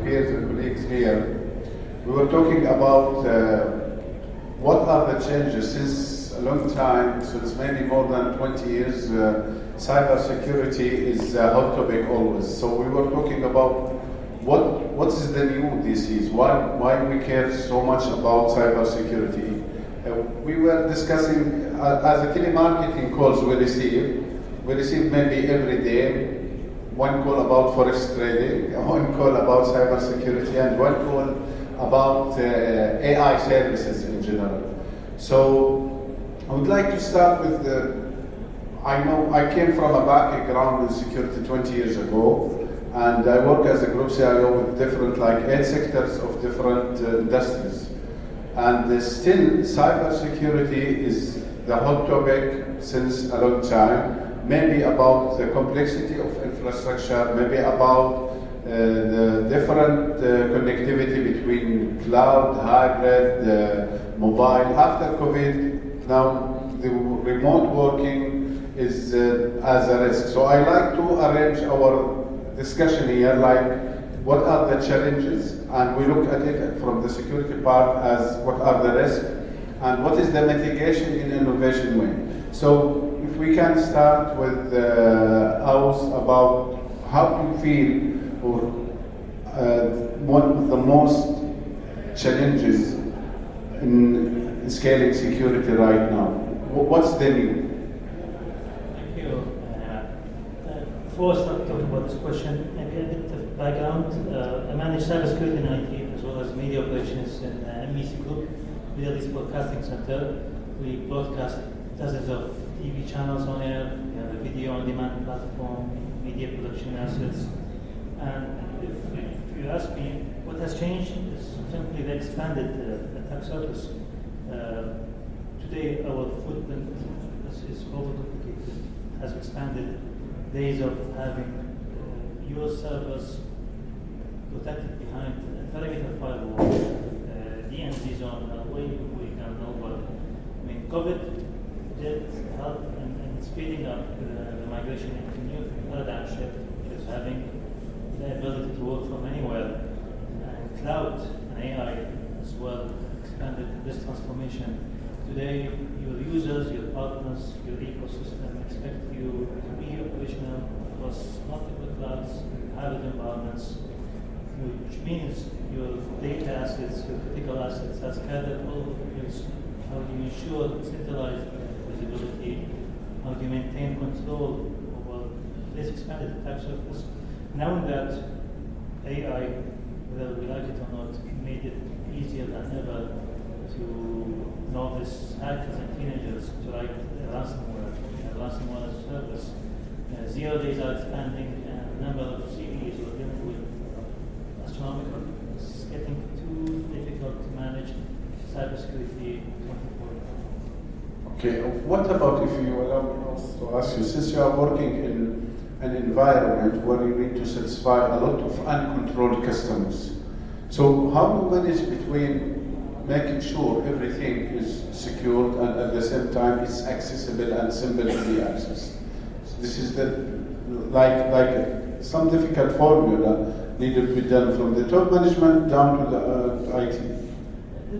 peers and colleagues here, we were talking about what are the changes since a long time, since maybe more than 20 years, cybersecurity is a hot topic always. So we were talking about what is the new these days, why we care so much about cybersecurity. We were discussing, as a telemarketing calls we receive maybe every day, one call about forex trading, one call about cybersecurity, and one call about AI services in general. So I would like to start with I know I came from a background in security 20 years ago, and I work as a group CIO with different, like 8 sectors of different industries. And still, cybersecurity is the hot topic since a long time. Maybe about the complexity of infrastructure, maybe about the different connectivity between cloud, hybrid, mobile. After COVID, now the remote working is as a risk. So I like to arrange our discussion here, like what are the challenges, and we look at it from the security part as what are the risks, and what is the mitigation in innovation way. So if we can start with Aus about how you feel, or one of the most challenges in scaling security right now. What's the new? Thank you. Before I start talking about this question, maybe a bit of background. I manage cybersecurity in IT as well as media operations in MEC Group, Middle East Broadcasting Center. We broadcast dozens of TV channels on air, we have a video on demand platform, media production assets. And if you ask me what has changed, is simply the expanded attack surface. Today our footprint is overcomplicated, has expanded. Days of having your servers protected behind a perimeter firewall, DNZ zone, way can know, but I mean, COVID did help in speeding up the migration into new paradigm shift, which is having the ability to work from anywhere. And cloud and AI as well expanded this transformation. Today, your users, your partners, your ecosystem expect you to be operational across multiple clouds, hybrid environments, which means your data assets, your critical assets are scattered all over the place. How do you ensure centralized visibility? How do you maintain control over this expanded attack surface? Knowing that AI, whether we like it or not, made it easier than ever to novice hackers and teenagers to write ransomware as a service. 0 days are expanding, and the number of CVEs we're dealing with astronomical. It's getting too difficult to manage cybersecurity 24. Okay, what about, if you allow me also to ask you, since you are working in an environment where you need to satisfy a lot of uncontrolled customers, so how do you manage between making sure everything is secured and at the same time it's accessible and simple to be accessed? So this is like some difficult formula needed to be done from the top management down to the IT.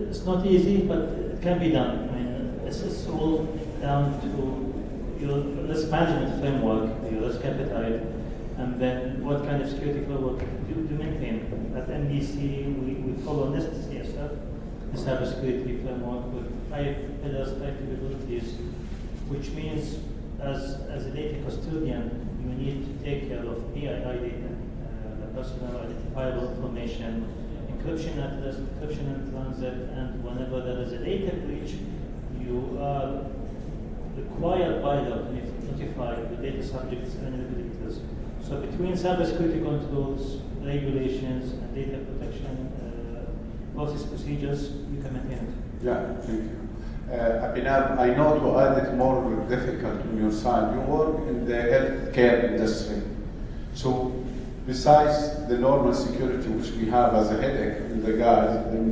It's not easy, but it can be done. I mean, it's all down to your risk management framework, your risk appetite, and then what kind of security framework do you maintain. At MDC, we follow this CSF, the cybersecurity framework with 5 pillars, 5 capabilities, which means as a data custodian, you need to take care of PII data, the personal identifiable information, encryption at rest, encryption in transit, and whenever there is a data breach, you are required by law to notify the data subjects and regulators. So between cybersecurity controls, regulations, and data protection process procedures, you can maintain it. Yeah, thank you. Abhinav, I know to add it more difficult on your side, you work in the healthcare industry. So besides the normal security which we have as a headache in the guys, in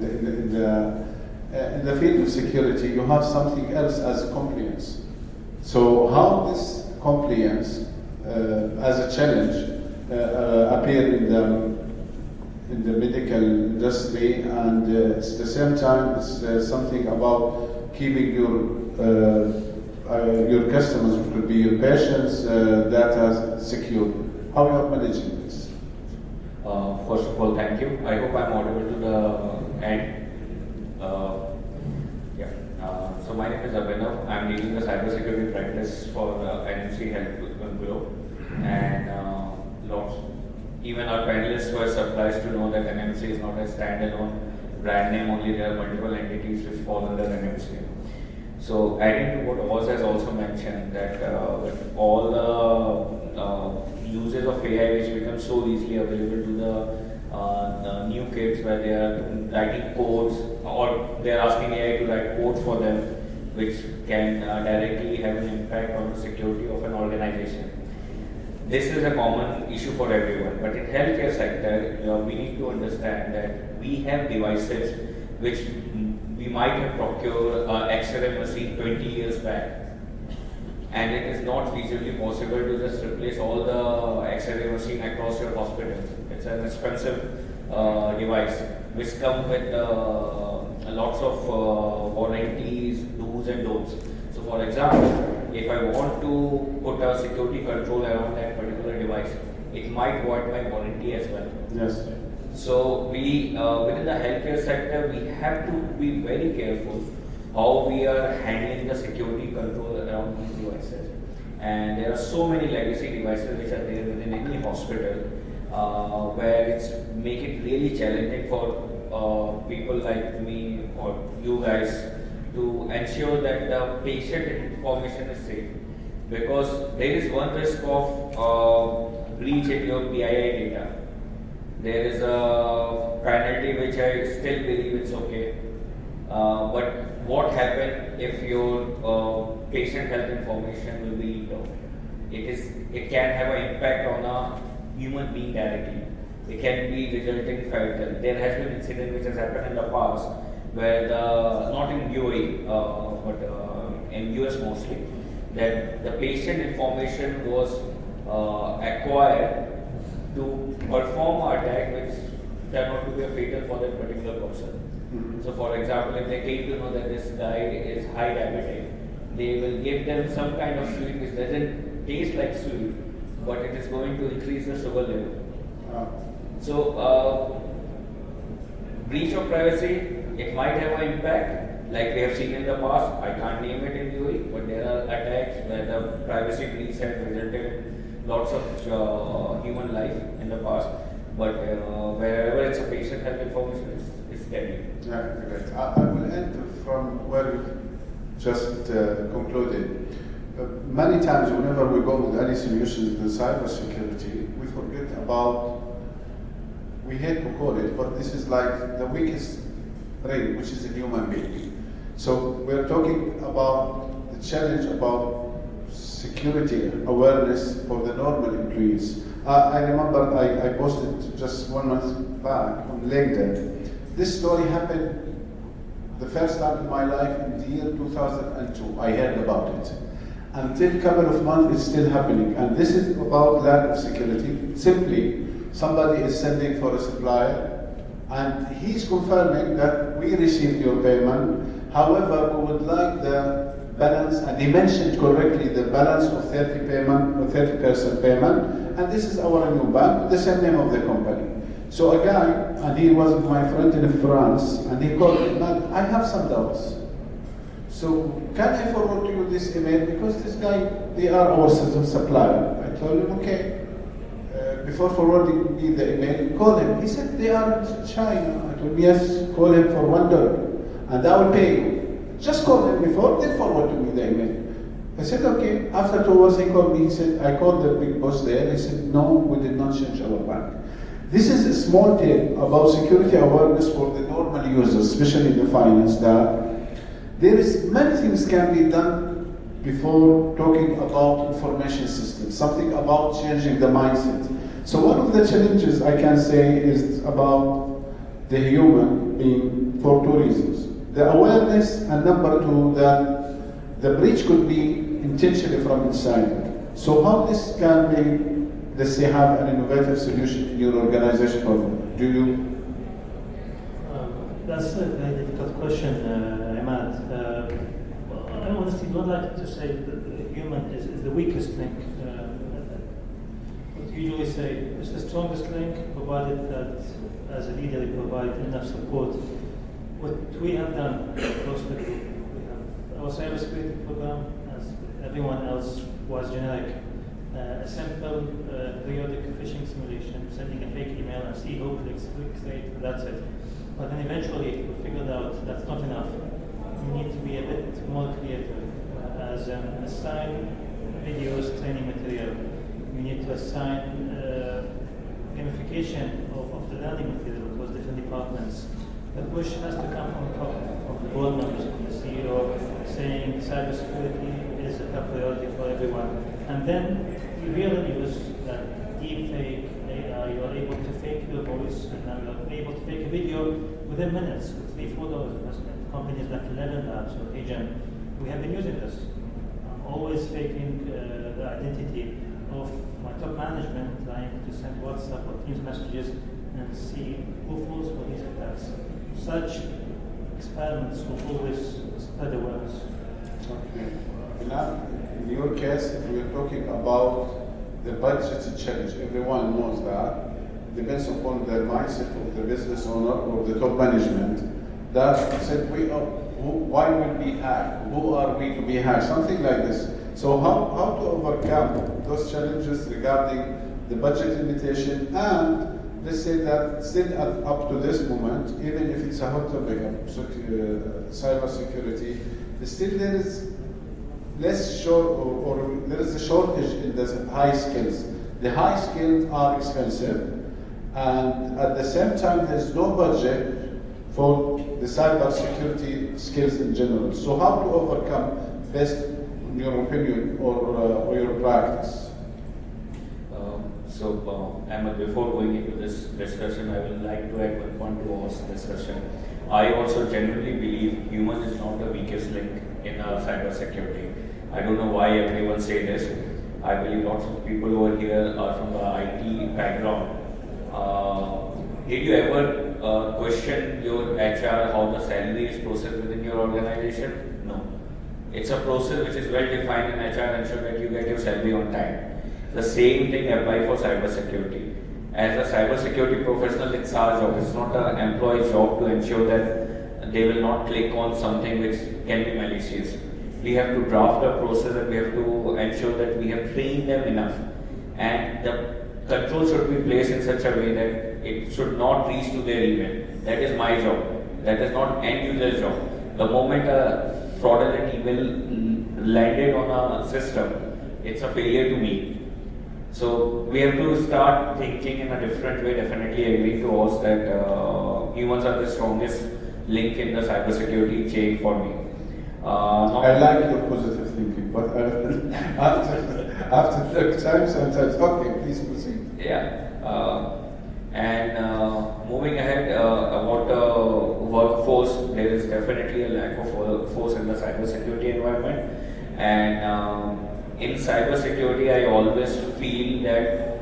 the field of security, you have something else as compliance. So how this compliance as a challenge appear in the medical industry, and it's the same time it's something about keeping your customers, which could be your patients, data secure. How you are managing this? First of all, thank you. I hope I'm audible to the end. So my name is Abhinav. I'm leading the cybersecurity practice for NMC Health Globe, and even our panelists were surprised to know that NMC is not a standalone brand name only. There are multiple entities which fall under NMC. So adding to what Oz has also mentioned, that with all the uses of AI which become so easily available to the new kids, where they are writing codes or they are asking AI to write codes for them, which can directly have an impact on the security of an organization. This is a common issue for everyone, but in healthcare sector, we need to understand that we have devices which we might have procured X-ray machine 20 years back, and it is not feasibly possible to just replace all the X-ray machine across your hospitals. It's an expensive device which comes with lots of warranties, do's and don'ts. So for example, if I want to put a security control around that particular device, it might void my warranty as well. Yes. So we, within the healthcare sector, we have to be very careful how we are handling the security control around these devices. And there are so many legacy devices which are there within any hospital, where it's make it really challenging for people like me or you guys to ensure that the patient information is safe. Because there is one risk of breach in your PII data. There is a penalty which I still believe it's okay. But what happens if your patient health information will be leaked out? It can have an impact on a human being directly. It can be resulting fatal. There has been incident which has happened in the past where not in UAE but in US mostly, that the patient information was acquired to perform an attack which turned out to be a fatal for that particular person. Mm-hmm. So for example, if they came to know that this guy is high diabetic, they will give them some kind of sweet which doesn't taste like sweet, but it is going to increase the sugar level. So breach of privacy, it might have an impact, like we have seen in the past. I can't name it in UAE, but there are attacks where the privacy breach has resulted in lots of human life in the past. But wherever it's a patient health information, it's deadly. Yeah, great. I will end from where you just concluded. Many times, whenever we go with any solutions in cybersecurity, we forget about, we hate to call it, but this is like the weakest ring, which is a human being. So we're talking about the challenge about security awareness for the normal employees. I remember I posted just 1 month back on LinkedIn. This story happened the first time in my life in the year 2002. I heard about it. Until a couple of months, it's still happening. And this is about lack of security. Simply, somebody is sending for a supplier, and he's confirming that we received your payment. However, we would like the balance, and he mentioned correctly the balance of 30% payment, and this is our new bank, the same name of the company. So a guy, and he was my friend in France, and he called me, man, I have some doubts. So can I forward to you this email? Because this guy, they are our supplier. I told him, okay. Before forwarding me the email, call him. He said, they are in China. I told him, yes, call him for $1, and I will pay you. Just call him before, then forward to me the email. I said, okay. After 2 hours, he called me. He said, I called the big boss there. He said, no, we did not change our bank. This is a small tip about security awareness for the normal users, especially the finance, that there is many things can be done before talking about information systems, something about changing the mindset. So one of the challenges I can say is about the human being for 2 reasons. The awareness, and number 2, that the breach could be intentionally from inside. So how this can be, let's say, have an innovative solution in your organization for Do you? That's a very difficult question, Imad. I honestly don't like to say that the human is the weakest link. We usually say it's the strongest link, provided that as a leader you provide enough support. What we have done across the group, we have our cybersecurity program, as everyone else was generic. A simple periodic phishing simulation, sending a fake email and see who clicks it, that's it. But then eventually we figured out that's not enough. We need to be a bit more creative. As assign videos, training material. We need to assign gamification of the learning material across different departments. The push has to come from top, from the board members, from the CEO, saying cybersecurity is a top priority for everyone. And then we really use deep fake AI. You are able to fake your voice, and now you are able to fake a video within minutes, with 3-4 dollars. Companies like 11 Labs or Agent, we have been using this. I'm always faking the identity of my top management, trying to send WhatsApp or Teams messages and see who falls for these attacks. Such experiments will always spread awareness. Okay. Now, in your case, if we're talking about the budget challenge, everyone knows that. Depends upon the mindset of the business owner or the top management. That said, why will we hack? Who are we to be hacked? Something like this. So how to overcome those challenges regarding the budget limitation, and let's say that still up to this moment, even if it's a hot topic of cyber security, still there is less or there is a shortage in the high skills. The high skills are expensive, and at the same time there's no budget for the cyber security skills in general. So how to overcome, best in your opinion or your practice? Ahmed, before going into this discussion, I would like to add one point to our discussion. I also genuinely believe human is not the weakest link in cyber security. I don't know why everyone say this. I believe lots of people over here are from the IT background. Did you ever question your HR how the salary is processed within your organization? No. It's a process which is well defined in HR, ensure that you get your salary on time. The same thing applies for cybersecurity. As a cybersecurity professional, it's our job. It's not an employee's job to ensure that they will not click on something which can be malicious. We have to draft a process and we have to ensure that we have trained them enough. And the control should be placed in such a way that it should not reach to their email. That is my job. That is not end user's job. The moment a fraudulent email landed on a system, it's a failure to me. So we have to start thinking in a different way. Definitely agree to us that humans are the strongest link in the cybersecurity chain for me. I like your positive thinking, but after the time sometimes, okay, please proceed. Yeah. Moving ahead, about workforce, there is definitely a lack of workforce in the cybersecurity environment. And in cybersecurity, I always feel that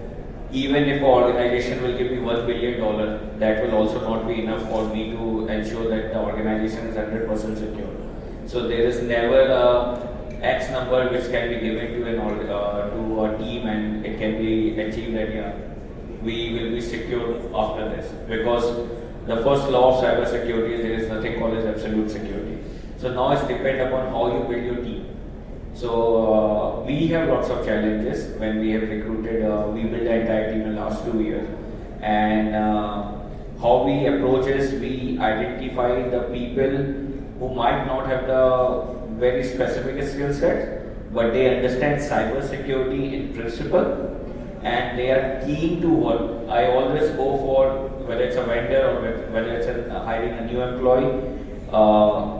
even if an organization will give me $1 billion, that will also not be enough for me to ensure that the organization is 100% secure. So there is never a X number which can be given to a team and it can be achieved that we will be secure after this. Because the first law of cybersecurity is there is nothing called as absolute security. So now it's depend upon how you build your team. So we have lots of challenges when we have recruited, we built the entire team in the last 2 years. And how we approach is we identify the people who might not have the very specific skill set, but they understand cybersecurity in principle and they are keen to work. I always go for whether it's a vendor or whether it's hiring a new employee,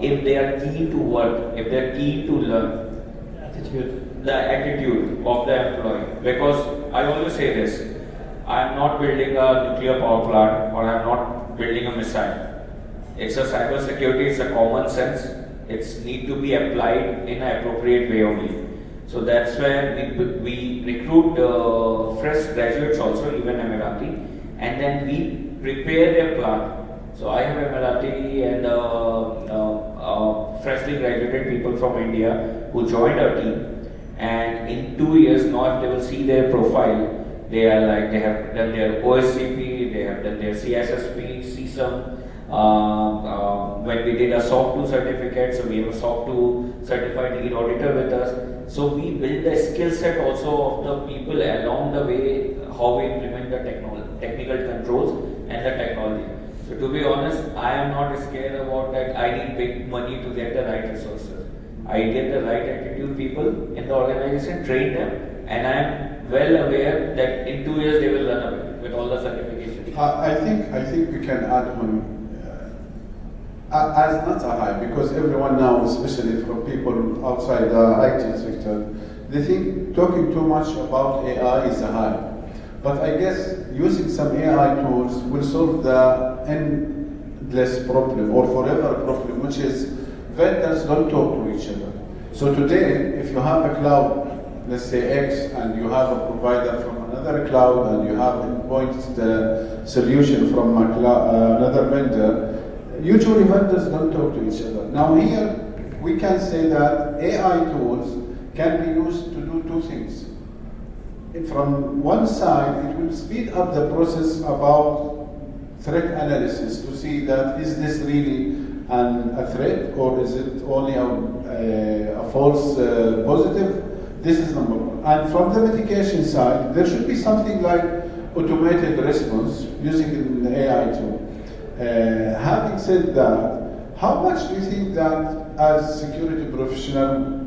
if they are keen to work, if they are keen to learn. The attitude of the employee. Because I always say this, I am not building a nuclear power plant or I am not building a missile. It's a cybersecurity, it's a common sense. It's need to be applied in an appropriate way only. So that's where we recruit fresh graduates also, even Emirati, and then we prepare their plan. So I have Emirati and freshly graduated people from India who joined our team, and in 2 years now if they will see their profile, they are like they have done their OSCP, they have done their CSSP, CSUM. When we did a SOC 2 certificate, so we have a SOC 2 certified lead auditor with us. So we build the skill set also of the people along the way, how we implement the technical controls and the technology. So to be honest, I am not scared about that. I need big money to get the right resources. I get the right attitude people in the organization, train them, and I am well aware that in 2 years they will run away with all the certifications. I think we can add on as not a high, because everyone now, especially from people outside the IT sector, they think talking too much about AI is a high. But I guess using some AI tools will solve the endless problem or forever problem, which is vendors don't talk to each other. So today, if you have a cloud, let's say X, and you have a provider from another cloud, and you have endpoint the solution from another vendor, usually vendors don't talk to each other. Now here, we can say that AI tools can be used to do two things. From one side, it will speed up the process about threat analysis to see that is this really a threat, or is it only a false positive? This is number one. And from the mitigation side, there should be something like automated response using an AI tool. Having said that, how much do you think that as security professional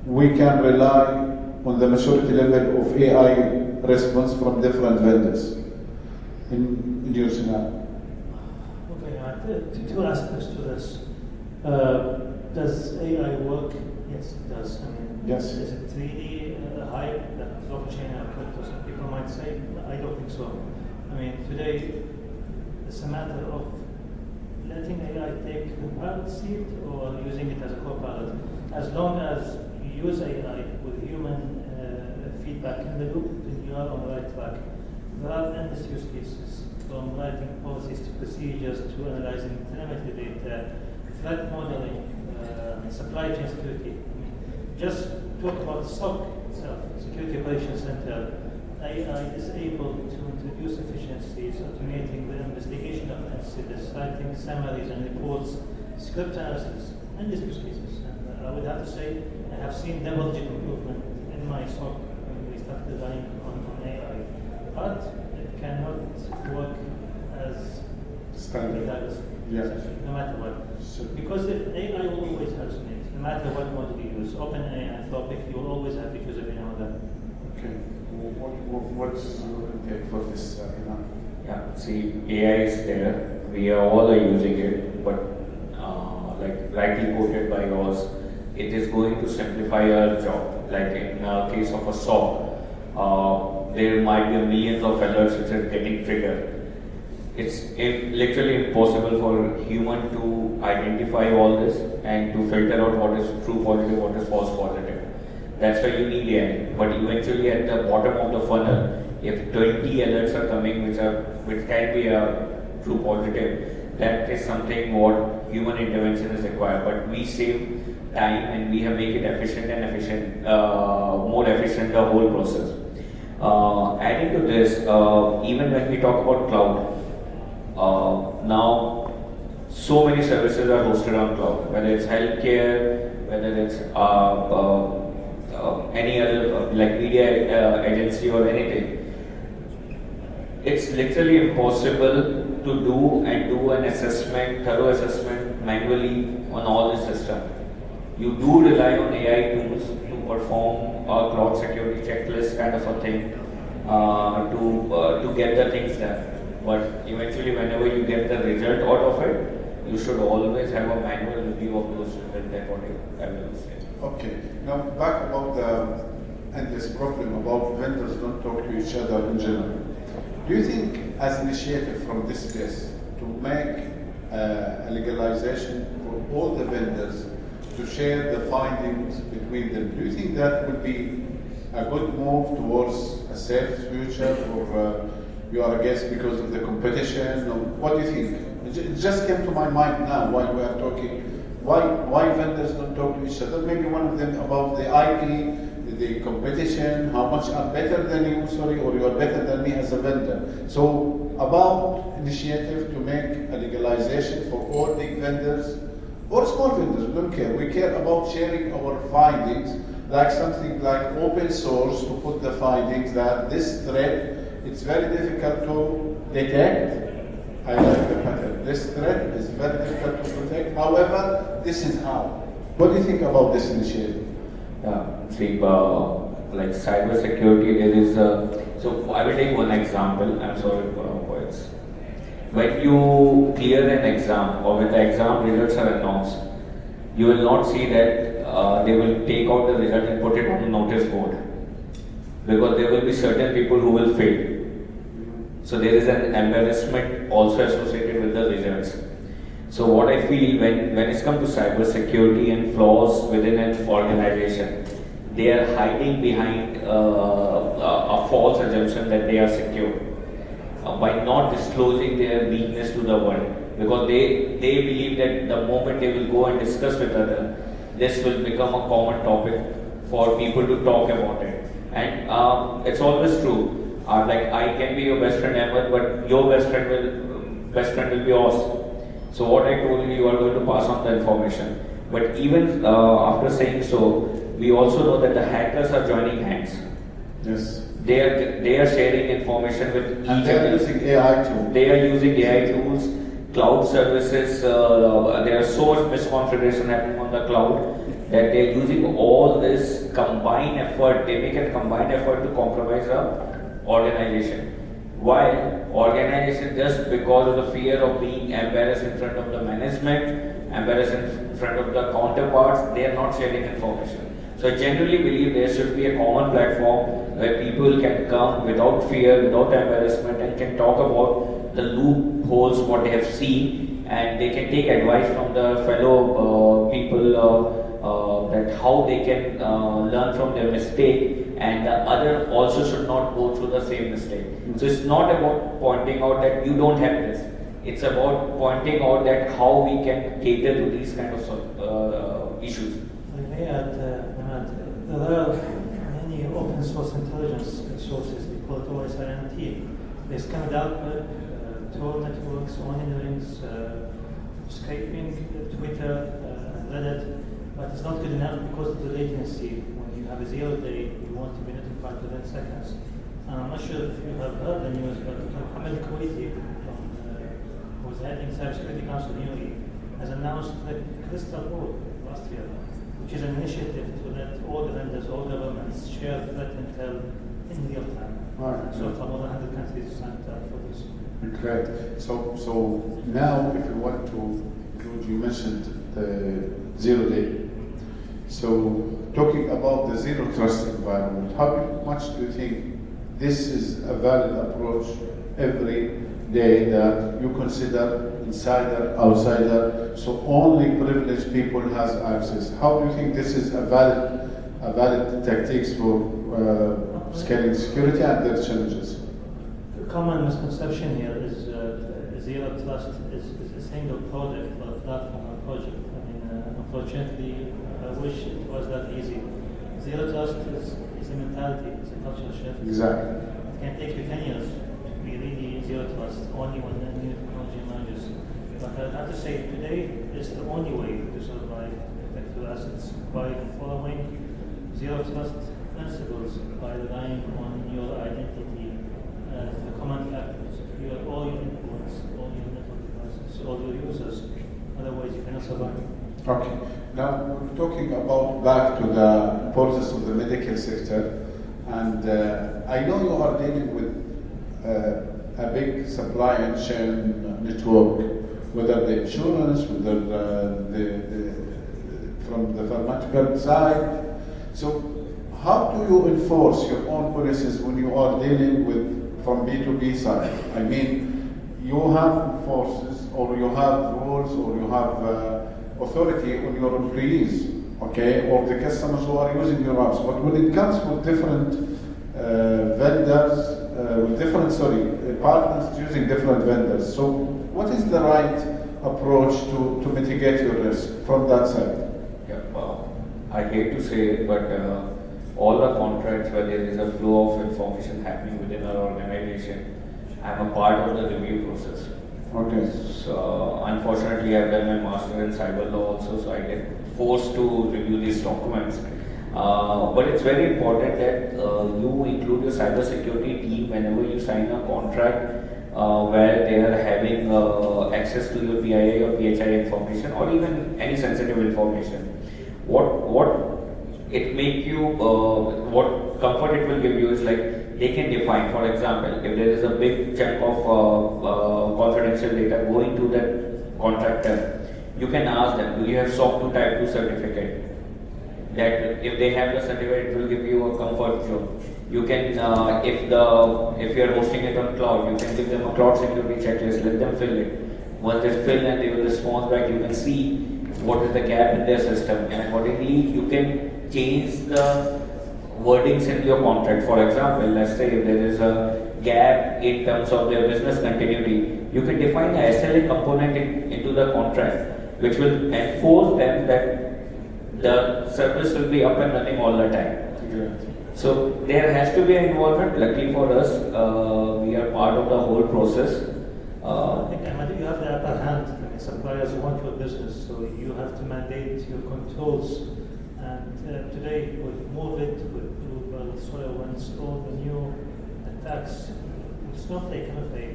we can rely on the maturity level of AI response from different vendors in your scenario? Okay, two aspects to this. Does AI work? Yes, it does. I mean, yes. Is it really hype that blockchain and crypto, some people might say? I don't think so. I mean, today it's a matter of letting AI take the pilot seat or using it as a co-pilot. As long as you use AI with human feedback in the loop, then you are on the right track. There are endless use cases, from writing policies to procedures to analyzing telemetry data, threat modeling, supply chain security. Just talk about SOC itself, Security Operations Center. AI is able to introduce efficiencies, automating the investigation of incidents, writing summaries and reports, script analysis, and these use cases. And I would have to say I have seen double-digit improvement in my SOC when we started designing on AI. But it cannot work as standard. Yeah. No matter what. So, because the AI will always hallucinate, no matter what model you use. OpenAI, Anthropic, you will always have issues every now and then. okay. What's your take for this, Imad? Yeah, see, AI is there. We are all using it, but like rightly quoted by yours, it is going to simplify our job. Like in case of a SOC, there might be millions of alerts which are getting triggered. It's literally impossible for human to identify all this and to filter out what is true positive, what is false positive. That's why you need AI. But eventually at the bottom of the funnel, if 20 alerts are coming which can be a true positive, that is something what human intervention is required. But we save time and we have make it more efficient the whole process. Adding to this, even when we talk about cloud, now so many services are hosted on cloud, whether it's healthcare, whether it's any other like media agency or anything. It's literally impossible to do an assessment, thorough assessment manually on all the system. You do rely on AI tools to perform a cloud security checklist kind of a thing to get the things done. But eventually, whenever you get the result out of it, you should always have a manual review of those results. That's what I will say. Okay. Now back about the endless problem about vendors don't talk to each other in general. Do you think, as initiative from this case, to make a legalization for all the vendors to share the findings between them, do you think that would be a good move towards a safe future, or you are against because of the competition? Or what do you think? It just came to my mind now while we are talking. Why vendors don't talk to each other? Maybe one of them about the IP, the competition, how much I'm better than you, sorry, or you are better than me as a vendor. So about initiative to make a legalization for all big vendors or small vendors, we don't care. We care about sharing our findings, like something like open source, to put the findings that this threat, it's very difficult to detect. I like the pattern. This threat is very difficult to protect. However, this is how. What do you think about this initiative? See, like cybersecurity, there is so I will take one example. I'm sorry for it. When you clear an exam or when the exam results are announced, you will not see that they will take out the result and put it on the notice board, because there will be certain people who will fail. So there is an embarrassment also associated with the results. So what I feel when it comes to cybersecurity and flaws within an organization, they are hiding behind a false assumption that they are secure by not disclosing their weakness to the world, because they believe that the moment they will go and discuss with others, this will become a common topic for people to talk about it. And it's always true. Like I can be your best friend ever, but your best friend will be yours. So what I told you are going to pass on the information. But even after saying so, we also know that the hackers are joining hands. Yes. They are sharing information with each and they are using AI tools. They are using AI tools, cloud services. There is so much misconfiguration happening on the cloud that they are using all this combined effort. They make a combined effort to compromise the organization. Why? Organization, just because of the fear of being embarrassed in front of the management, embarrassed in front of the counterparts, they are not sharing information. So I generally believe there should be a common platform where people can come without fear, without embarrassment, and can talk about the loopholes, what they have seen, and they can take advice from the fellow people that how they can learn from their mistake, and the other also should not go through the same mistake. So it's not about pointing out that you don't have this. It's about pointing out that how we can cater to these kind of issues. I may add, Imad, there are many open source intelligence sources. We call it OSINT. They scan dark web, Tor networks, onion rings, Skyping, Twitter, Reddit. But it's not good enough because of the latency. When you have a 0 day, you want to be notified within seconds. And I'm not sure if you have heard the news, but Mohammed Kuwaiti, who was heading Cybersecurity Council in UAE, has announced the Crystal Code last year, which is an initiative to let all the vendors, all governments share threat intel in real time. Right. So for more than 100 countries signed up for this. Great. So now, if you want to include, you mentioned the 0 day. So talking about the zero trust environment, how much do you think this is a valid approach every day that you consider insider, outsider, so only privileged people has access? How do you think this is a valid tactics for scaling security and their challenges? The common misconception here is zero trust is a single product or a platform or project. I mean, unfortunately, I wish it was that easy. Zero trust is a mentality, it's a cultural shift. Exactly. It can take you 10 years to be really zero trust, only when the new technology emerges. But I have to say, today is the only way to survive digital assets by following zero trust principles, by relying on your identity as the common factors. All your influence, all your network devices, all your users. Otherwise, you cannot survive. Okay. Now we're talking about back to the process of the medical sector, and I know you are dealing with a big supply chain network, whether the insurance, whether from the pharmaceutical side. So how do you enforce your own policies when you are dealing with from B2B side? I mean, you have forces, or you have rules, or you have authority on your employees, okay, or the customers who are using your apps. But when it comes with different vendors, with different, partners using different vendors. So what is the right approach to mitigate your risk from that side? Yeah, I hate to say it, but all the contracts where there is a flow of information happening within our organization, I'm a part of the review process. Okay. So unfortunately, I've done my master in cyber law also, so I get forced to review these documents. But it's very important that you include your cybersecurity team whenever you sign a contract where they are having access to your PII or PHI information or even any sensitive information. What it make you, what comfort it will give you is like they can define. For example, if there is a big chunk of confidential data going to that contractor, you can ask them, do you have SOC 2 Type 2 certificate? That if they have the certificate, it will give you a comfort zone. You can, if you are hosting it on cloud, you can give them a cloud security checklist, let them fill it. Once they fill and they will respond back, you can see what is the gap in their system, and accordingly you can change the wordings in your contract. For example, let's say if there is a gap in terms of their business continuity, you can define a SLA component into the contract, which will enforce them that the service will be up and running all the time. Yeah. So there has to be an involvement. Luckily for us, we are part of the whole process. I think Imad, you have the upper hand. I mean, suppliers want your business, so you have to mandate your controls. And today, with MOVID, with global soil winds, all the new attacks, it's not a kind of a,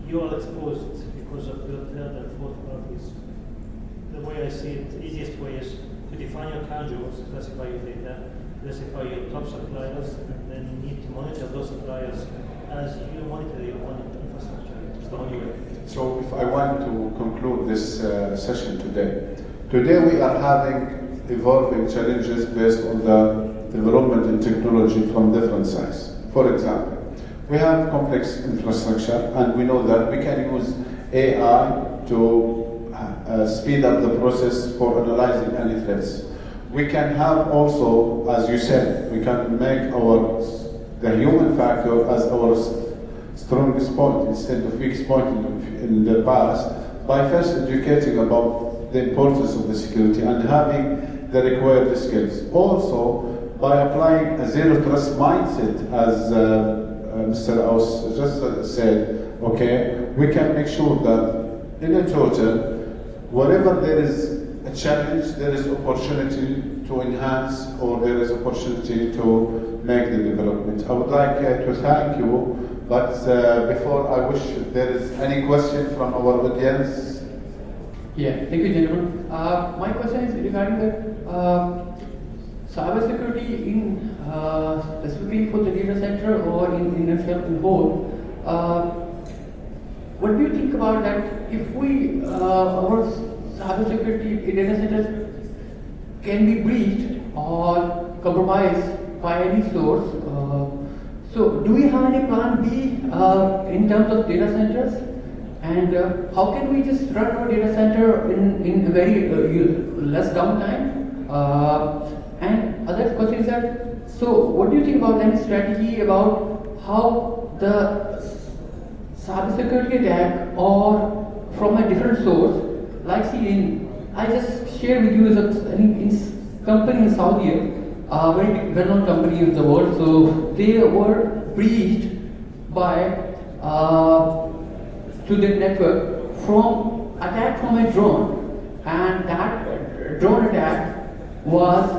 you are exposed because of the third and fourth parties. The way I see it, the easiest way is to define your conduits, classify your data, classify your top suppliers, and then you need to monitor those suppliers as you monitor your own infrastructure. It's the only way. So if I want to conclude this session today we are having evolving challenges based on the development in technology from different sides. For example, we have complex infrastructure, and we know that we can use AI to speed up the process for analyzing any threats. We can have also, as you said, we can make the human factor as our strongest point instead of weak point in the past, by first educating about the importance of the security and having the required skills. Also, by applying a zero trust mindset, as Mr. Aus just said, okay, we can make sure that in a total, wherever there is a challenge, there is opportunity to enhance, or there is opportunity to make the development. I would like to thank you, but before I wish, if there is any question from our audience. Yeah, thank you, gentlemen. My question is regarding the cybersecurity in specifically for the data center or in itself in whole. What do you think about that? If we our cybersecurity data centers can be breached or compromised by any source, so do we have any plan B in terms of data centers? And how can we just run our data center in a very less downtime? And other question is that, so what do you think about any strategy about how the cybersecurity attack or from a different source, like I just shared with you a company in Saudi, a very well-known company in the world, so they were breached by to their network from attack from a drone, and that drone attack was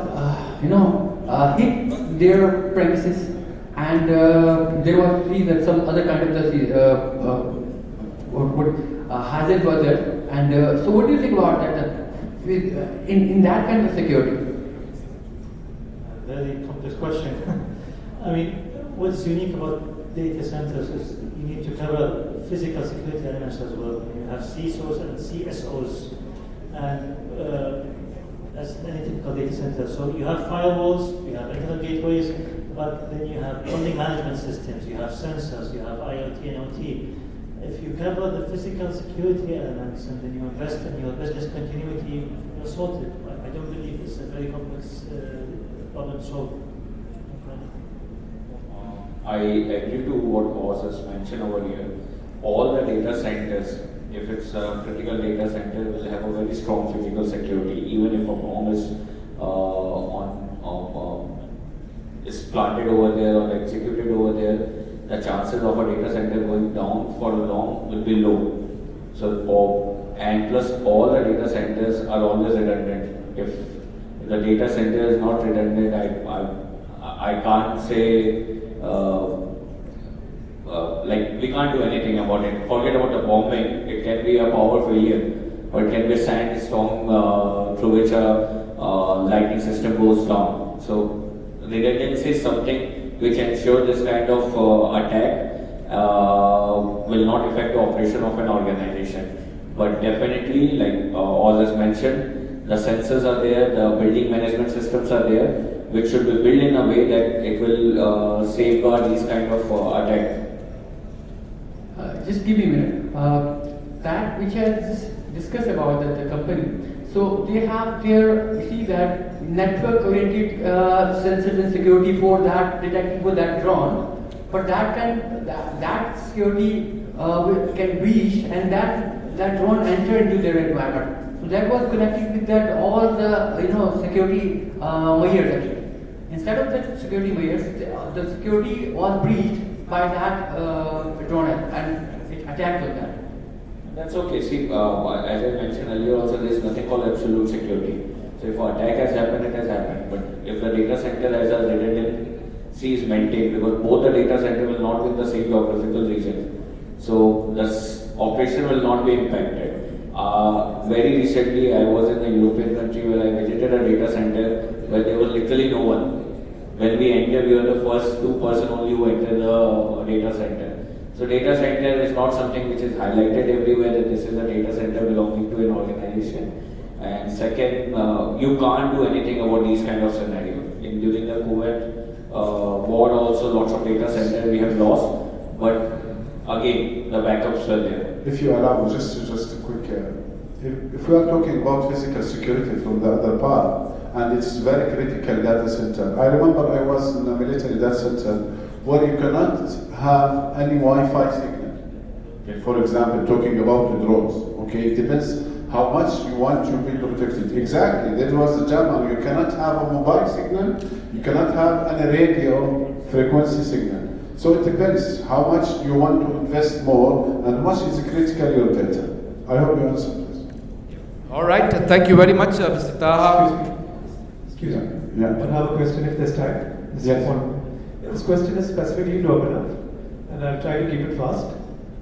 hit their premises, and there was that some other kind of hazard was there. And so what do you think about that in that kind of security? A very complex question. I mean, what's unique about data centers is you need to cover physical security elements as well. You have CISOs and CSOs, and as any typical data center. So you have firewalls, you have internet gateways, but then you have building management systems, you have sensors, you have IoT and OT. If you cover the physical security elements and then you invest in your business continuity, you're sorted. I don't believe it's a very complex problem to solve. I agree to what was just mentioned over here. All the data centers, if it's a critical data center, will have a very strong physical security. Even if a bomb is planted over there or executed over there, the chances of a data center going down for long will be low. So, and plus all the data centers are always redundant. If the data center is not redundant, I can't say like we can't do anything about it. Forget about the bombing. It can be a power failure, or it can be a sandstorm through which a lightning system goes down. So redundancy is something which ensures this kind of attack will not affect the operation of an organization. But definitely, like Oz has mentioned, the sensors are there, the building management systems are there, which should be built in a way that it will safeguard these kind of attack. Just give me a minute. That which I just discussed about the company. So they have their, you see that network-oriented sensors and security for that detecting for that drone, but that security can breach and that drone enter into their environment. So that was connected with that all the security measures actually. Instead of that security measures, the security was breached by that drone and it attacked on that. That's okay. See, as I mentioned earlier, also there is nothing called absolute security. So if an attack has happened, it has happened. But if the data center has a redundancy is maintained, because both the data center will not be in the same geographical region, so the operation will not be impacted. Very recently, I was in a European country where I visited a data center where there was literally no one. When we entered, we were the first 2 person only who entered the data center. So data center is not something which is highlighted everywhere that this is a data center belonging to an organization. And second, you can't do anything about these kind of scenarios. During the COVID war also lots of data centers we have lost, but again the backups were there. If you allow, just a quick, if we are talking about physical security from the other part, and it's very critical data center. I remember I was in a military data center where you cannot have any Wi-Fi signal. Okay, for example, talking about the drones. Okay, it depends how much you want to be protected. Exactly, there was a jam. You cannot have a mobile signal. You cannot have any radio frequency signal. So it depends how much you want to invest more and much is critical your data. I hope you answered this. All right, thank you very much, Mr. Taha. Excuse me. Yeah. I have a question if there's time. Yes. This question is specifically to Abhinav, and I'll try to keep it fast.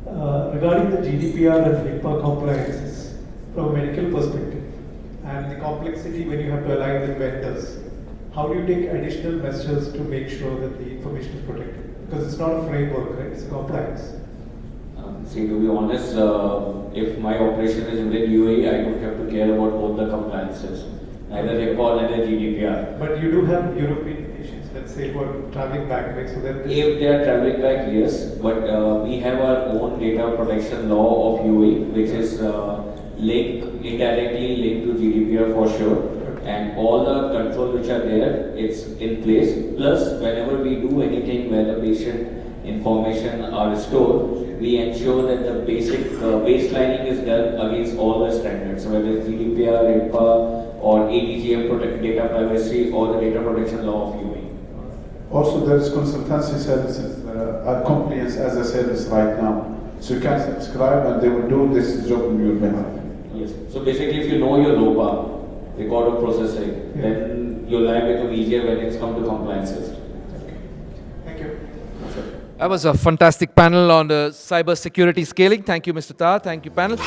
Regarding the GDPR and HIPAA compliances from a medical perspective and the complexity when you have to align with vendors, how do you take additional measures to make sure that the information is protected? Because it's not a framework, right? It's a compliance. See, to be honest, if my operation is within UAE, I don't have to care about both the compliances, neither HIPAA nor GDPR. But you do have European nations, let's say, who are traveling back, right? So that If they are traveling back, yes, but we have our own data protection law of UAE, which is indirectly linked to GDPR for sure. And all the controls which are there, it's in place. Plus, whenever we do anything where the patient information are stored, we ensure that the basic baselining is done against all the standards, so whether it's GDPR, HIPAA, or ADGM data privacy, or the data protection law of UAE. Also, there is consultancy services, compliance as a service right now. So you can subscribe and they will do this job on your behalf. Yes. So basically, if you know your LOPA, record of processing, then your life becomes easier when it's come to compliances. Thank you. That was a fantastic panel on the cybersecurity scaling. Thank you, Mr. Taha. Thank you, panel.